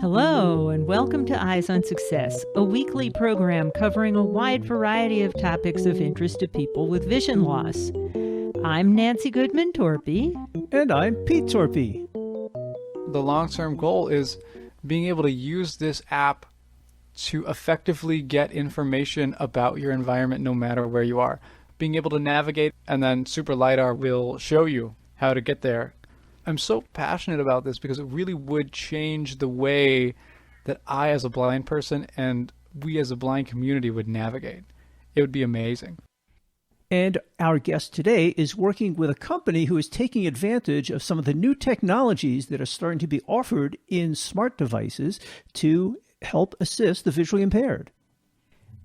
Hello, and welcome to Eyes on Success, a weekly program covering a wide variety of topics of interest to people with vision loss. I'm Nancy Goodman Torpey. And I'm Pete Torpey. The long-term goal is being able to use this app to effectively get information about your environment no matter where you are. Being able to navigate, and then Super Lidar will show you how to get there. I'm so passionate about this because it really would change the way that I as a blind person and we as a blind community would navigate. It would be amazing. And our guest today is working with a company who is taking advantage of some of the new technologies that are starting to be offered in smart devices to help assist the visually impaired.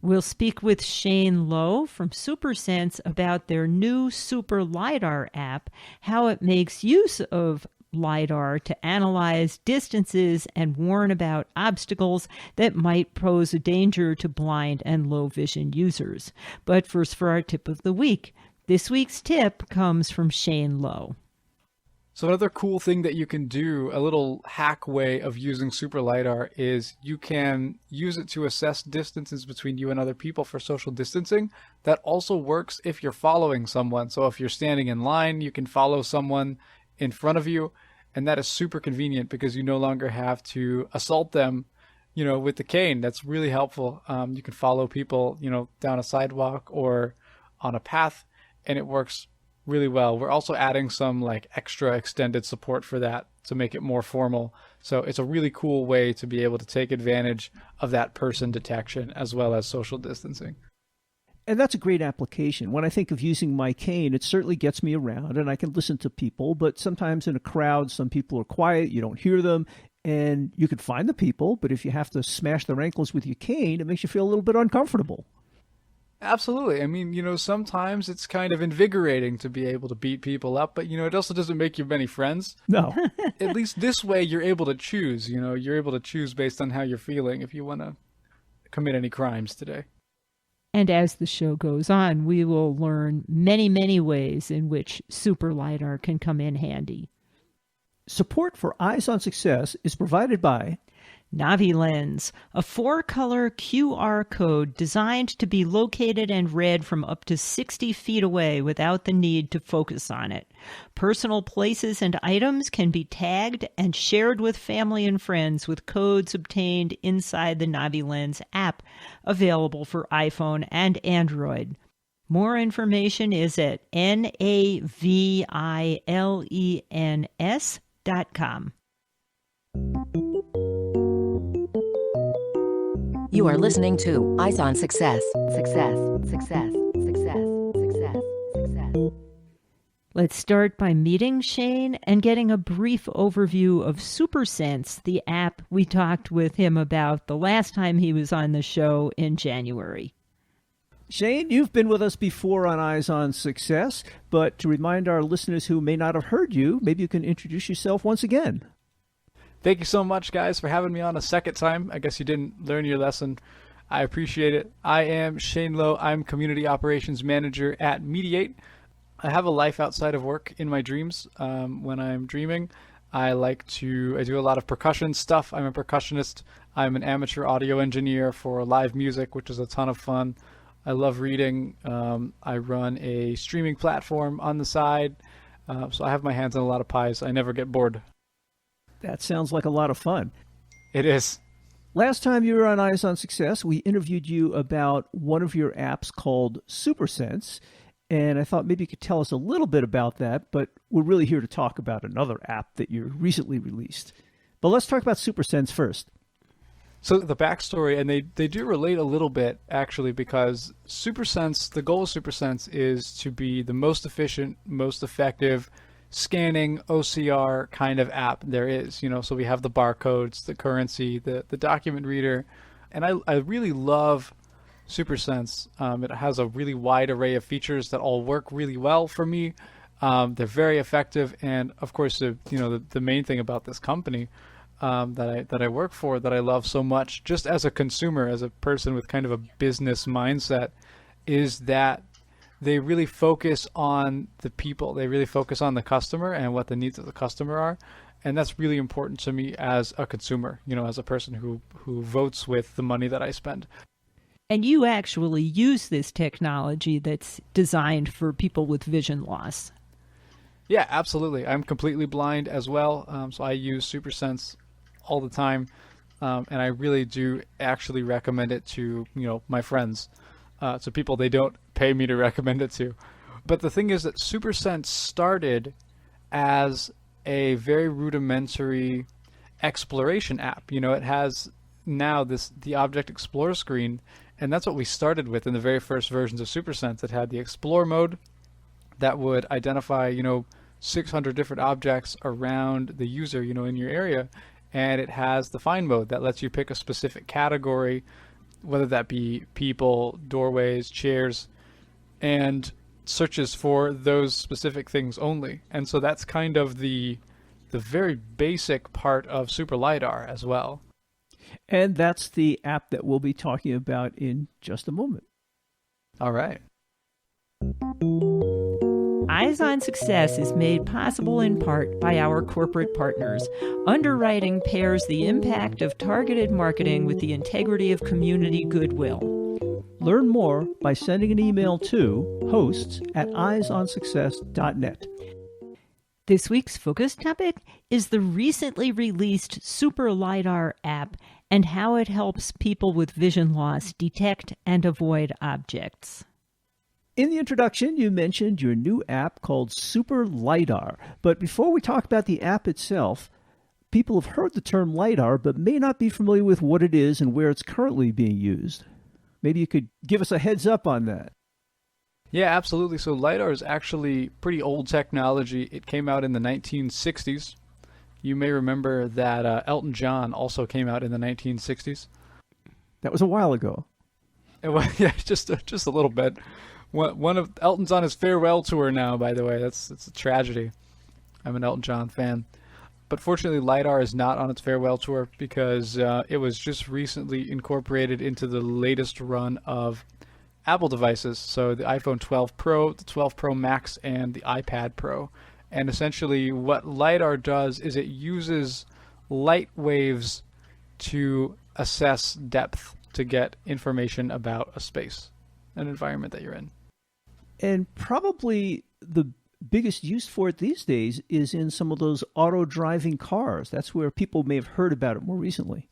We'll speak with Shane Lowe from Supersense about their new Super Lidar app, how it makes use of LiDAR to analyze distances and warn about obstacles that might pose a danger to blind and low vision users. But first, for our tip of the week. This week's tip comes from Shane Lowe. So another cool thing that you can do, a little hack way of using Super Lidar, is you can use it to assess distances between you and other people for social distancing. That also works if you're following someone. So if you're standing in line, you can follow someone in front of you, and that is super convenient because you no longer have to assault them, with the cane. That's really helpful. You can follow people, down a sidewalk or on a path, and it works really well. We're also adding some extra extended support for that to make it more formal. So it's a really cool way to be able to take advantage of that person detection as well as social distancing. And that's a great application. When I think of using my cane, it certainly gets me around and I can listen to people, but sometimes in a crowd, some people are quiet, you don't hear them, and you can find the people, but if you have to smash their ankles with your cane, it makes you feel a little bit uncomfortable. Absolutely. I mean, sometimes it's kind of invigorating to be able to beat people up, but, it also doesn't make you many friends. No. At least this way you're able to choose, you're able to choose based on how you're feeling if you want to commit any crimes today. And as the show goes on, we will learn many, many ways in which Super Lidar can come in handy. Support for Eyes on Success is provided by NaviLens, a 4-color QR code designed to be located and read from up to 60 feet away without the need to focus on it. Personal places and items can be tagged and shared with family and friends with codes obtained inside the NaviLens app, available for iPhone and Android. More information is at navilens.com. You are listening to Eyes on Success. Success, success, success, success, success. Let's start by meeting Shane and getting a brief overview of Supersense, the app we talked with him about the last time he was on the show in January. Shane, you've been with us before on Eyes on Success, but to remind our listeners who may not have heard you, maybe you can introduce yourself once again. Thank you so much, guys, for having me on a second time. I guess you didn't learn your lesson. I appreciate it. I am Shane Lowe. I'm Community Operations Manager at Mediate. I have a life outside of work in my dreams. When I'm dreaming, I do a lot of percussion stuff. I'm a percussionist. I'm an amateur audio engineer for live music, which is a ton of fun. I love reading. I run a streaming platform on the side. So I have my hands on a lot of pies. I never get bored. That sounds like a lot of fun. It is. Last time you were on Eyes on Success, we interviewed you about one of your apps called Supersense, and I thought maybe you could tell us a little bit about that, but we're really here to talk about another app that you recently released. But let's talk about Supersense first. So the backstory, and they do relate a little bit, actually, because Supersense, the goal of Supersense is to be the most efficient, most effective scanning OCR kind of app there is. So we have the barcodes, the currency, the document reader, and I really love Supersense. It has a really wide array of features that all work really well for me. They're very effective, and of course, the main thing about this company that I work for, that I love so much, just as a consumer, as a person with kind of a business mindset, is that they really focus on the people. They really focus on the customer and what the needs of the customer are. And that's really important to me as a consumer, as a person who votes with the money that I spend. And you actually use this technology that's designed for people with vision loss. Yeah, absolutely. I'm completely blind as well, so I use Supersense all the time, and I really do actually recommend it to my friends, to people they don't pay me to recommend it to. But the thing is that Supersense started as a very rudimentary exploration app. It has now the Object Explorer screen, and that's what we started with in the very first versions of Supersense. It had the Explore mode that would identify 600 different objects around the user in your area, and it has the Find mode that lets you pick a specific category, whether that be people, doorways, chairs, and searches for those specific things only. And so that's kind of the very basic part of Super Lidar as well. And that's the app that we'll be talking about in just a moment. All right. Eyes on Success is made possible in part by our corporate partners. Underwriting pairs the impact of targeted marketing with the integrity of community goodwill. Learn more by sending an email to hosts@eyesonsuccess.net. This week's focus topic is the recently released Super Lidar app and how it helps people with vision loss detect and avoid objects. In the introduction, you mentioned your new app called Super Lidar. But before we talk about the app itself, people have heard the term LiDAR but may not be familiar with what it is and where it's currently being used. Maybe you could give us a heads up on that. Yeah, absolutely. So LiDAR is actually pretty old technology. It came out in the 1960s. You may remember that Elton John also came out in the 1960s. That was a while ago. Yeah, just a little bit. One of Elton's on his farewell tour now, by the way. It's a tragedy. I'm an Elton John fan. But fortunately, LiDAR is not on its farewell tour because it was just recently incorporated into the latest run of Apple devices. So the iPhone 12 Pro, the 12 Pro Max, and the iPad Pro. And essentially what LiDAR does is it uses light waves to assess depth to get information about a space, an environment that you're in. And probably the biggest use for it these days is in some of those auto-driving cars. That's where people may have heard about it more recently.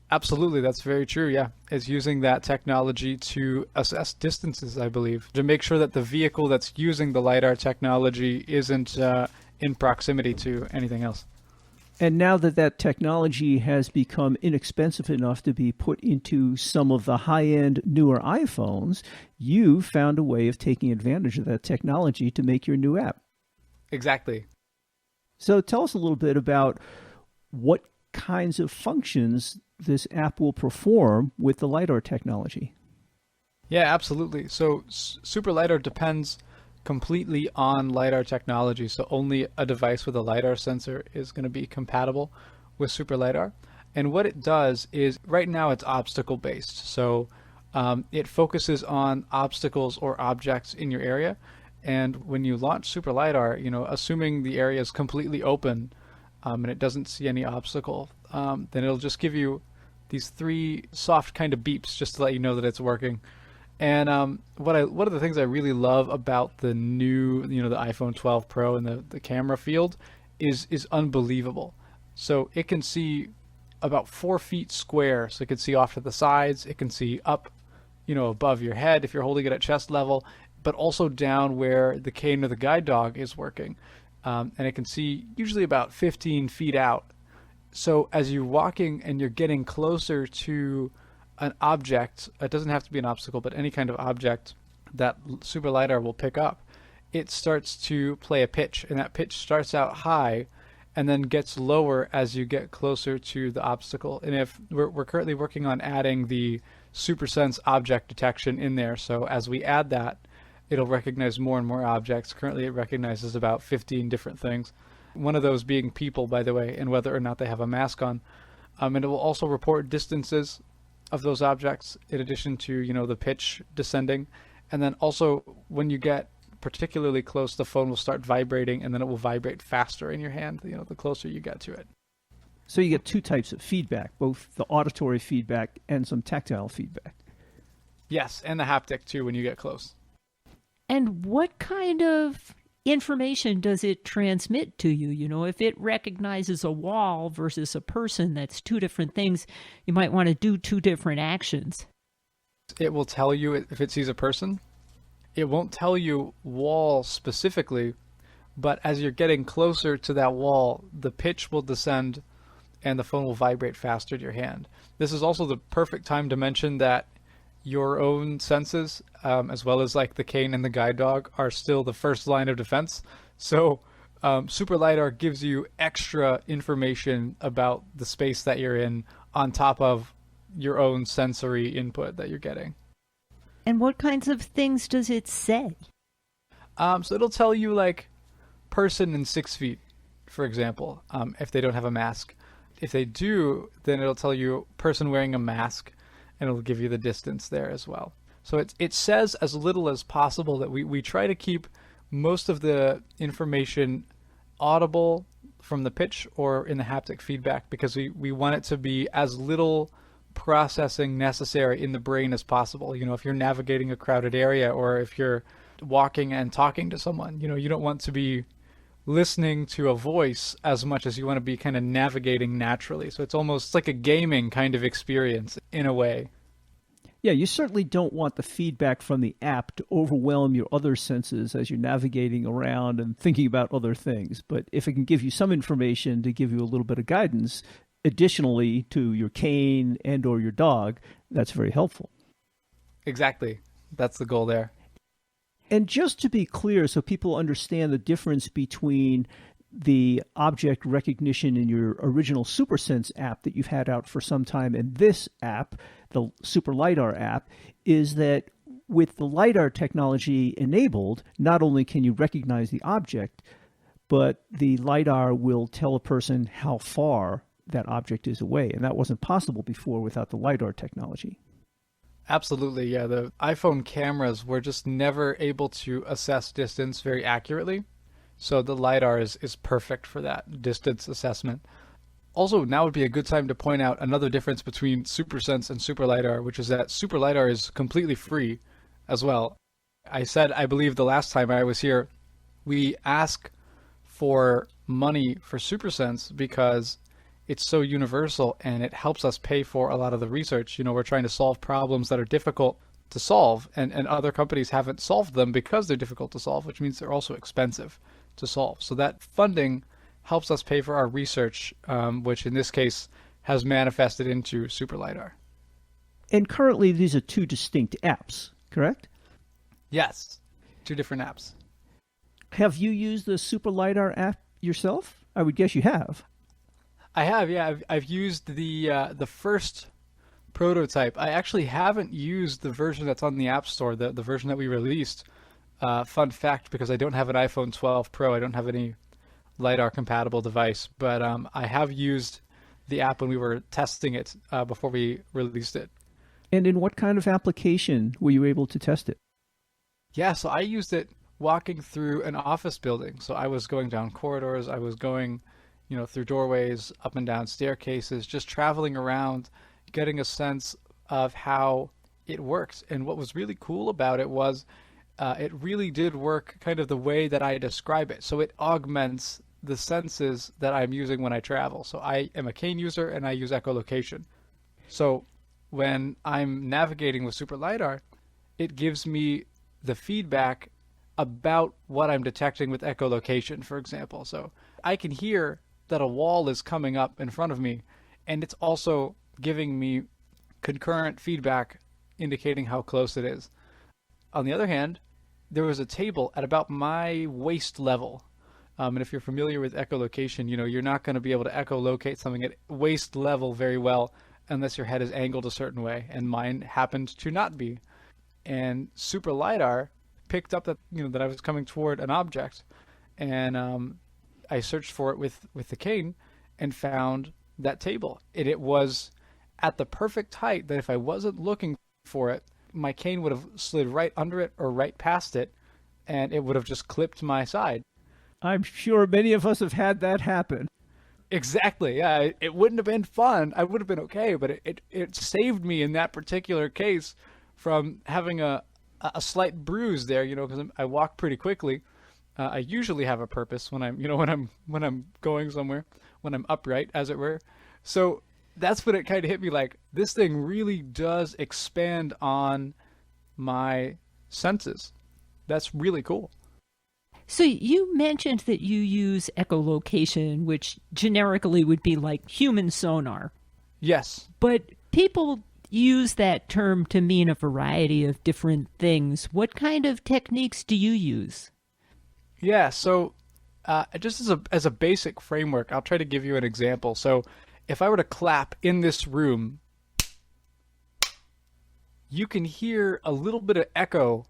Absolutely, that's very true, yeah. It's using that technology to assess distances, I believe, to make sure that the vehicle that's using the LiDAR technology isn't in proximity to anything else. And now that technology has become inexpensive enough to be put into some of the high-end newer iPhones, you found a way of taking advantage of that technology to make your new app. Exactly. So tell us a little bit about what kinds of functions this app will perform with the LiDAR technology. Yeah, absolutely. So Super Lidar depends completely on LiDAR technology. So only a device with a LiDAR sensor is going to be compatible with Super Lidar. And what it does is, right now it's obstacle based. So it focuses on obstacles or objects in your area. And when you launch Super Lidar, assuming the area is completely open and it doesn't see any obstacle, then it'll just give you these 3 soft kind of beeps just to let you know that it's working. And one of the things I really love about the new, the iPhone 12 Pro and the camera field is unbelievable. So it can see about 4 feet square. So it can see off to the sides. It can see up, above your head if you're holding it at chest level, but also down where the cane or the guide dog is working. And it can see usually about 15 feet out. So as you're walking and you're getting closer to an object, it doesn't have to be an obstacle, but any kind of object that Super Lidar will pick up, it starts to play a pitch, and that pitch starts out high and then gets lower as you get closer to the obstacle. And if we're currently working on adding the Supersense object detection in there, so as we add that, it'll recognize more and more objects. Currently it recognizes about 15 different things, one of those being people, by the way, and whether or not they have a mask on. And it will also report distances of those objects in addition to the pitch descending, And then also when you get particularly close, the phone will start vibrating, and then it will vibrate faster in your hand, the closer you get to it. So you get two types of feedback, both the auditory feedback and some tactile feedback. Yes, and the haptic too when you get close. And what kind of information does it transmit to you? You know, if it recognizes a wall versus a person, that's two different things. You might want to do two different actions. It will tell you if it sees a person. It won't tell you wall specifically, but as you're getting closer to that wall, the pitch will descend and the phone will vibrate faster to your hand. This is also the perfect time to mention that your own senses, as well as like the cane and the guide dog, are still the first line of defense. So Super Lidar gives you extra information about the space that you're in on top of your own sensory input that you're getting. And what kinds of things does it say? So it'll tell you like person in 6 feet, for example, if they don't have a mask. If they do, then it'll tell you person wearing a mask, and it'll give you the distance there as well. So it says as little as possible. That we try to keep most of the information audible from the pitch or in the haptic feedback, because we want it to be as little processing necessary in the brain as possible. If you're navigating a crowded area, or if you're walking and talking to someone, you don't want to be listening to a voice as much as you want to be kind of navigating naturally. So it's almost like a gaming kind of experience in a way. Yeah, you certainly don't want the feedback from the app to overwhelm your other senses as you're navigating around and thinking about other things. But if it can give you some information to give you a little bit of guidance, additionally to your cane and or your dog, that's very helpful. Exactly. That's the goal there. And just to be clear, so people understand the difference between the object recognition in your original Supersense app that you've had out for some time and this app, the Super Lidar app, is that with the LiDAR technology enabled, not only can you recognize the object, but the LiDAR will tell a person how far that object is away. And that wasn't possible before without the LiDAR technology. Absolutely, yeah. The iPhone cameras were just never able to assess distance very accurately. So the LiDAR is perfect for that distance assessment. Also, now would be a good time to point out another difference between Supersense and Super Lidar, which is that Super Lidar is completely free as well. I said, I believe the last time I was here, we ask for money for Supersense because it's so universal and it helps us pay for a lot of the research. We're trying to solve problems that are difficult to solve, and other companies haven't solved them because they're difficult to solve, which means they're also expensive to solve. So that funding helps us pay for our research, which in this case has manifested into Super Lidar. And currently these are two distinct apps, correct? Yes, two different apps. Have you used the Super Lidar app yourself? I would guess you have. I have, yeah. I've used the first prototype. I actually haven't used the version that's on the App Store, the version that we released. Fun fact, because I don't have an iPhone 12 Pro, I don't have any LiDAR compatible device, but I have used the app when we were testing it before we released it. And in what kind of application were you able to test it? Yeah, so I used it walking through an office building. So I was going down corridors, I was going through doorways, up and down staircases, just traveling around, getting a sense of how it works. And what was really cool about it was it really did work kind of the way that I describe it. So it augments the senses that I'm using when I travel. So I am a cane user and I use echolocation. So when I'm navigating with Super Lidar, it gives me the feedback about what I'm detecting with echolocation, for example. So I can hear that a wall is coming up in front of me, and it's also giving me concurrent feedback indicating how close it is. On the other hand, there was a table at about my waist level. And if you're familiar with echolocation, you're not going to be able to echolocate something at waist level very well unless your head is angled a certain way, and mine happened to not be. And Super Lidar picked up that that I was coming toward an object, and I searched for it with the cane and found that table. And it was at the perfect height that if I wasn't looking for it, my cane would have slid right under it or right past it, and it would have just clipped my side. I'm sure many of us have had that happen. Exactly. Yeah, it wouldn't have been fun. I would have been okay, but it saved me in that particular case from having a slight bruise there, because I walk pretty quickly. I usually have a purpose when I'm going somewhere, when I'm upright, as it were. So that's when it kind of hit me like, this thing really does expand on my senses. That's really cool. So you mentioned that you use echolocation, which generically would be like human sonar. Yes. But people use that term to mean a variety of different things. What kind of techniques do you use? Yeah, so just as a basic framework, I'll try to give you an example. So if I were to clap in this room, you can hear a little bit of echo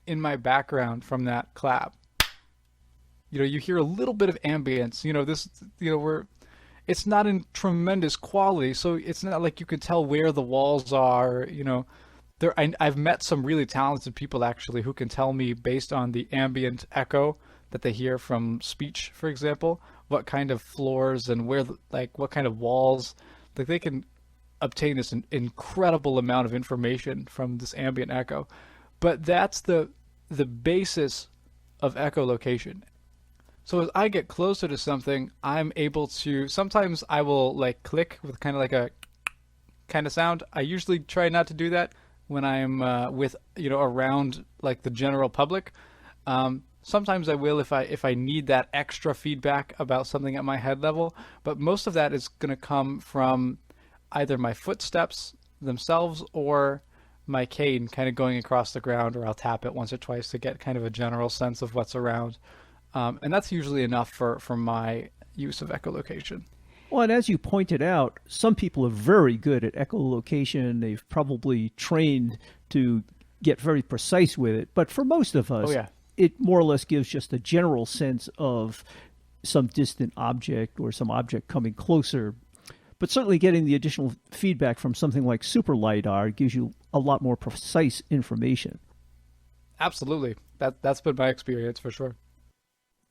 in my background from that clap. You hear a little bit of ambience. It's not in tremendous quality, so it's not like you can tell where the walls are. I've met some really talented people actually who can tell me based on the ambient echo that they hear from speech, for example, what kind of floors and what kind of walls. Like they can obtain this incredible amount of information from this ambient echo. But that's the basis of echolocation. So as I get closer to something, I'm able to, sometimes I will like click with kind of like a kind of sound. I usually try not to do that when I'm with, around like the general public. Sometimes I will if I need that extra feedback about something at my head level, but most of that is going to come from either my footsteps themselves or my cane kind of going across the ground, or I'll tap it once or twice to get kind of a general sense of what's around. And that's usually enough for my use of echolocation. Well, and as you pointed out, some people are very good at echolocation. They've probably trained to get very precise with it. But for most of us, it more or less gives just a general sense of some distant object or some object coming closer. But certainly getting the additional feedback from something like Super Lidar gives you a lot more precise information. Absolutely. That's been my experience for sure.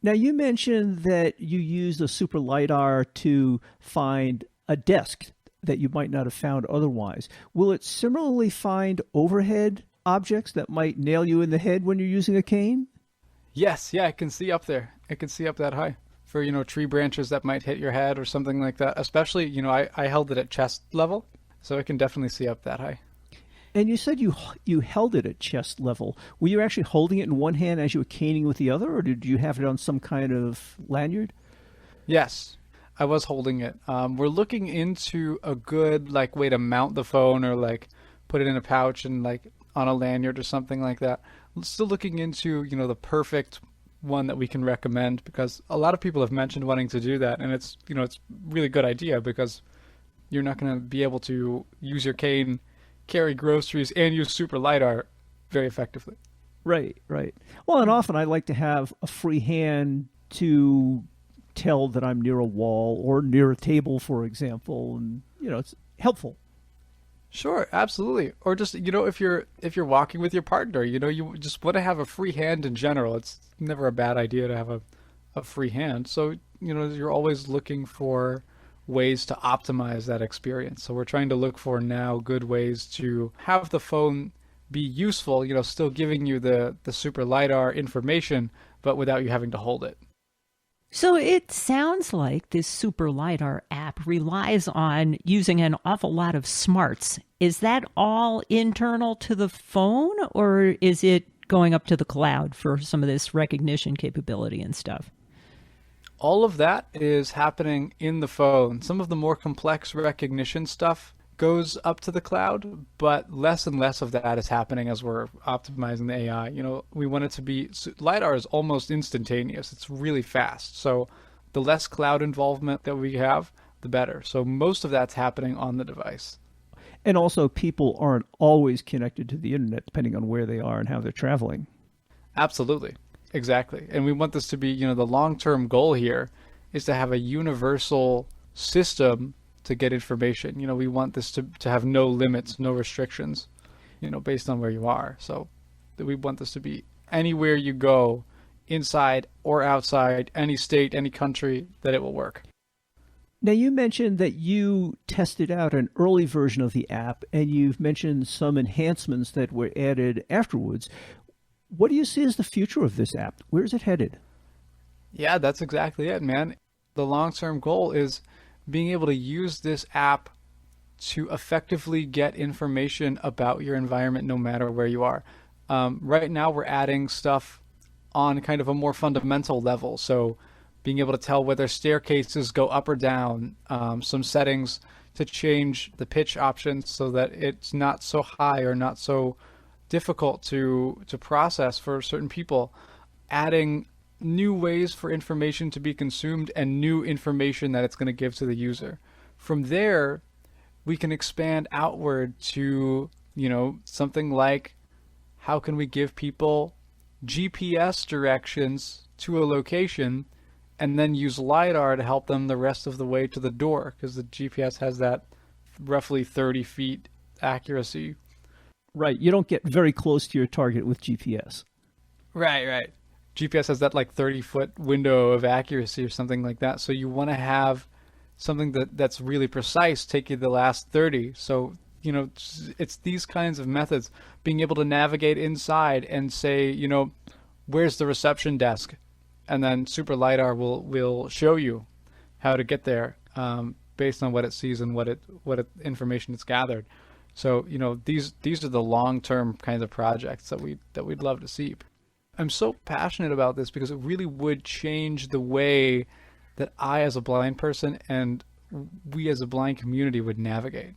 Now, you mentioned that you use the Super Lidar to find a desk that you might not have found otherwise. Will it similarly find overhead objects that might nail you in the head when you're using a cane? Yes, yeah, it can see up there. It can see up that high for, tree branches that might hit your head or something like that. Especially, I held it at chest level, so it can definitely see up that high. And you said you held it at chest level. Were you actually holding it in one hand as you were caning with the other, or did you have it on some kind of lanyard? Yes, I was holding it. We're looking into a good way to mount the phone, or put it in a pouch and on a lanyard or something like that. Still looking into the perfect one that we can recommend, because a lot of people have mentioned wanting to do that, and it's it's a really good idea because you're not going to be able to use your cane, carry groceries, and use Super Lidar very effectively. Right. Well, and often I like to have a free hand to tell that I'm near a wall or near a table, for example, and it's helpful. Sure, absolutely. Or just if you're walking with your partner, you just want to have a free hand in general. It's never a bad idea to have a free hand. So you're always looking for ways to optimize that experience. So we're trying to look for now good ways to have the phone be useful, still giving you the Super Lidar information, but without you having to hold it. So it sounds like this Super Lidar app relies on using an awful lot of smarts. Is that all internal to the phone, or is it going up to the cloud for some of this recognition capability and stuff? All of that is happening in the phone. Some of the more complex recognition stuff goes up to the cloud, but less and less of that is happening as we're optimizing the AI. We want it to be, LiDAR is almost instantaneous. It's really fast. So the less cloud involvement that we have, the better. So most of that's happening on the device. And also, people aren't always connected to the internet, depending on where they are and how they're traveling. Absolutely. Exactly. And we want this to be, the long-term goal here is to have a universal system to get information. We want this to have no limits, no restrictions. based on where you are. So we want this to be anywhere you go, inside or outside, any state, any country, that it will work. Now, you mentioned that you tested out an early version of the app, and you've mentioned some enhancements that were added afterwards. What do you see as the future of this app? Where is it headed? Yeah, that's exactly it, man. The long-term goal is being able to use this app to effectively get information about your environment no matter where you are. Right now, we're adding stuff on kind of a more fundamental level. So being able to tell whether staircases go up or down, some settings to change the pitch options so that it's not so high or not so difficult to process for certain people, adding new ways for information to be consumed and new information that it's going to give to the user. From there, we can expand outward to, something like, how can we give people GPS directions to a location and then use LiDAR to help them the rest of the way to the door, because the GPS has that roughly 30 feet accuracy. Right. You don't get very close to your target with GPS. Right. GPS has that like 30-foot window of accuracy or something like that. So you want to have something that's really precise, take you the last 30. So, it's these kinds of methods, being able to navigate inside and say, where's the reception desk? And then Super Lidar will show you how to get there based on what it sees and what information it's gathered. So, these are the long-term kinds of projects that we'd love to see. I'm so passionate about this because it really would change the way that I, as a blind person, and we as a blind community would navigate.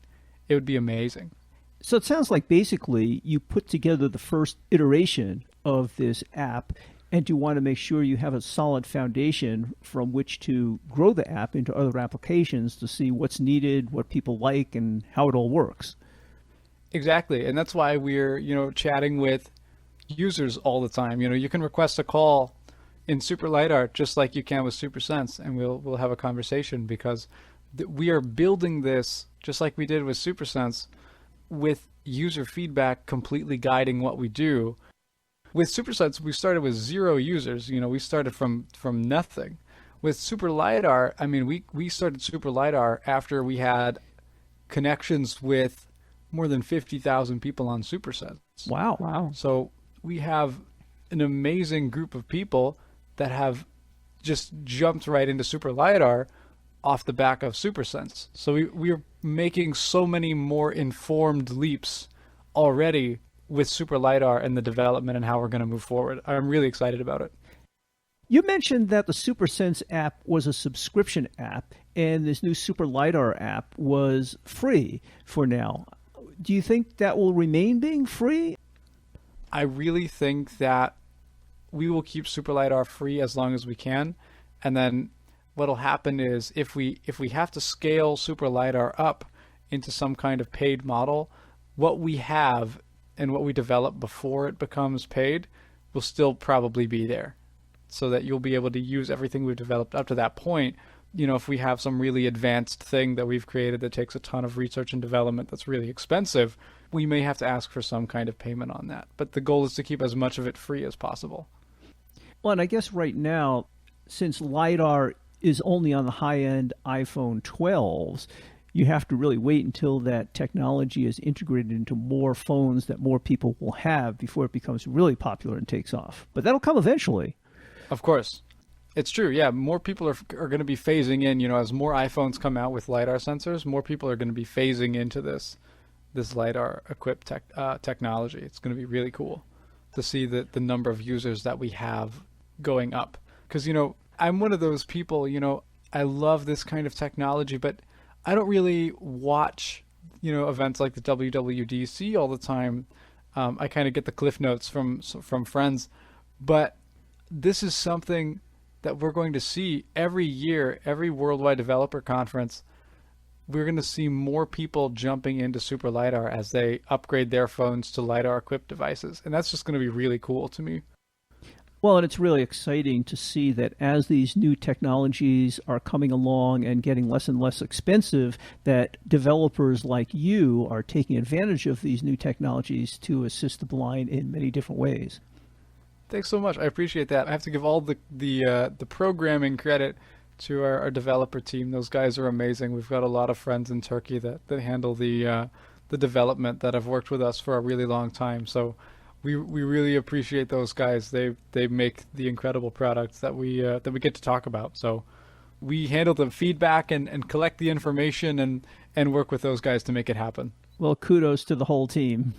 It would be amazing. So it sounds like basically you put together the first iteration of this app, and you want to make sure you have a solid foundation from which to grow the app into other applications to see what's needed, what people like, and how it all works. Exactly. And that's why we're, chatting with users all the time. You can request a call in Super Lidar just like you can with Supersense, and we'll have a conversation, because we are building this just like we did with Supersense, with user feedback completely guiding what we do. With Supersense, we started with 0 users. We started from nothing. With Super Lidar, we started Super Lidar after we had connections with more than 50,000 people on Supersense. Wow. So we have an amazing group of people that have just jumped right into Super Lidar off the back of Supersense. So we're making so many more informed leaps already with Super Lidar and the development and how we're going to move forward. I'm really excited about it. You mentioned that the Supersense app was a subscription app, and this new Super Lidar app was free for now. Do you think that will remain being free? I really think that we will keep Super Lidar free as long as we can, and then what'll happen is if we have to scale Super Lidar up into some kind of paid model, what we have and what we develop before it becomes paid will still probably be there, so that you'll be able to use everything we've developed up to that point. If we have some really advanced thing that we've created that takes a ton of research and development that's really expensive, we may have to ask for some kind of payment on that. But the goal is to keep as much of it free as possible. Well, and I guess right now, since LiDAR is only on the high-end iPhone 12s, you have to really wait until that technology is integrated into more phones that more people will have before it becomes really popular and takes off. But that'll come eventually. Of course. It's true. Yeah, more people are going to be phasing in, as more iPhones come out with LiDAR sensors, more people are going to be phasing into this LiDAR equipped technology. It's going to be really cool to see the number of users that we have going up. Because, I'm one of those people, I love this kind of technology, but I don't really watch, events like the WWDC all the time. I kind of get the cliff notes from friends, but this is something that we're going to see every year, every Worldwide Developer Conference. We're going to see more people jumping into Super Lidar as they upgrade their phones to LiDAR-equipped devices. And that's just going to be really cool to me. Well, and it's really exciting to see that as these new technologies are coming along and getting less and less expensive, that developers like you are taking advantage of these new technologies to assist the blind in many different ways. Thanks so much. I appreciate that. I have to give all the programming credit to our developer team. Those guys are amazing. We've got a lot of friends in Turkey that handle the development that have worked with us for a really long time. So we really appreciate those guys. They make the incredible products that we get to talk about. So we handle the feedback and collect the information and work with those guys to make it happen. Well, kudos to the whole team.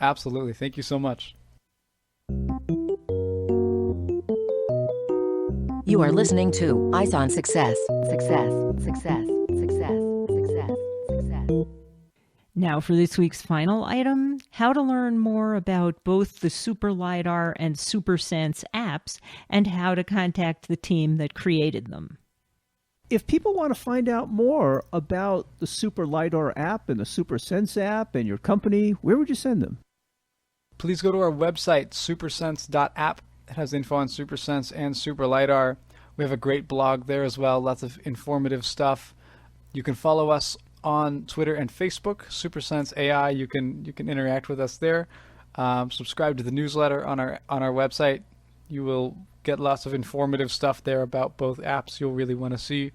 Absolutely. Thank you so much. You are listening to Eyes on Success. Success, success, success, success, success. Now for this week's final item, how to learn more about both the Super Lidar and Supersense apps and how to contact the team that created them. If people want to find out more about the Super Lidar app and the Supersense app and your company, where would you send them? Please go to our website, supersense.app. It has info on Supersense and Super Lidar. We have a great blog there as well, lots of informative stuff. You can follow us on Twitter and Facebook, Supersense AI. You can interact with us there. Subscribe to the newsletter on our website. You will get lots of informative stuff there about both apps you'll really want to see.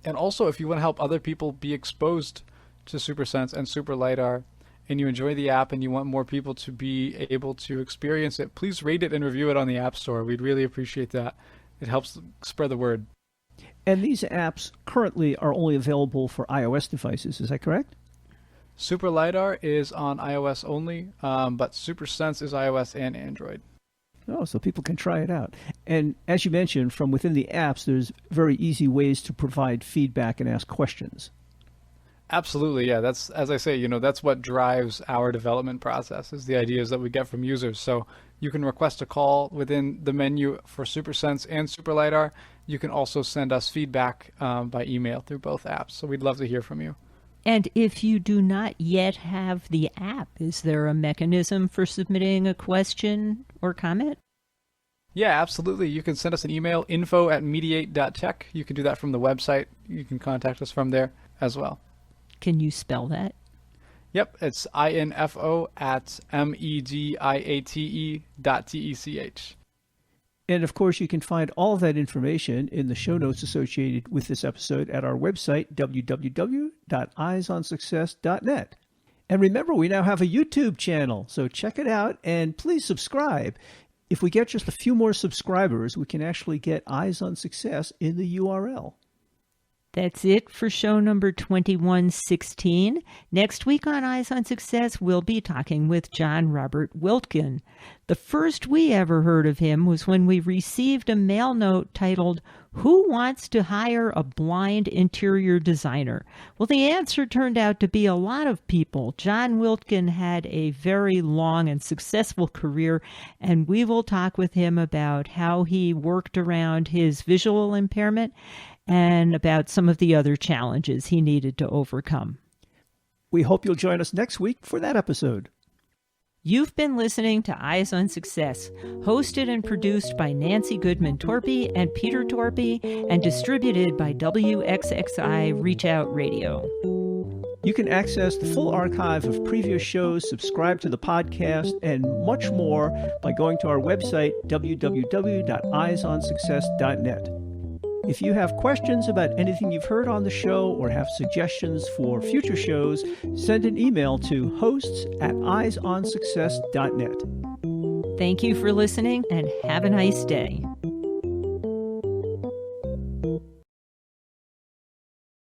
And also, if you want to help other people be exposed to Supersense and Super Lidar, and you enjoy the app and you want more people to be able to experience it, please rate it and review it on the App Store. We'd really appreciate that. It helps spread the word. And these apps currently are only available for iOS devices, is that correct? Super Lidar is on iOS only, but Supersense is iOS and Android. Oh, so people can try it out. And as you mentioned, from within the apps, there's very easy ways to provide feedback and ask questions. Absolutely, yeah. That's, as I say, that's what drives our development process, is the ideas that we get from users. So you can request a call within the menu for Supersense and Super Lidar. You can also send us feedback by email through both apps. So we'd love to hear from you. And if you do not yet have the app, is there a mechanism for submitting a question or comment? Yeah, absolutely. You can send us an email, info@mediate.tech. You can do that from the website. You can contact us from there as well. Can you spell that? Yep, it's info@mediate.tech. And of course, you can find all of that information in the show notes associated with this episode at our website, www.eyesonsuccess.net. And remember, we now have a YouTube channel, so check it out and please subscribe. If we get just a few more subscribers, we can actually get Eyes on Success in the URL. That's it for show number 2116. Next week on Eyes on Success, we'll be talking with John Robert Wiltgen. The first we ever heard of him was when we received a mail note titled, "Who wants to hire a blind interior designer?" Well, the answer turned out to be a lot of people. John Wiltgen had a very long and successful career, and we will talk with him about how he worked around his visual impairment and about some of the other challenges he needed to overcome. We hope you'll join us next week for that episode. You've been listening to Eyes on Success, hosted and produced by Nancy Goodman Torpey and Peter Torpey, and distributed by WXXI Reach Out Radio. You can access the full archive of previous shows, subscribe to the podcast, and much more by going to our website, www.eyesonsuccess.net. If you have questions about anything you've heard on the show or have suggestions for future shows, send an email to hosts@eyesonsuccess.net. Thank you for listening and have a nice day.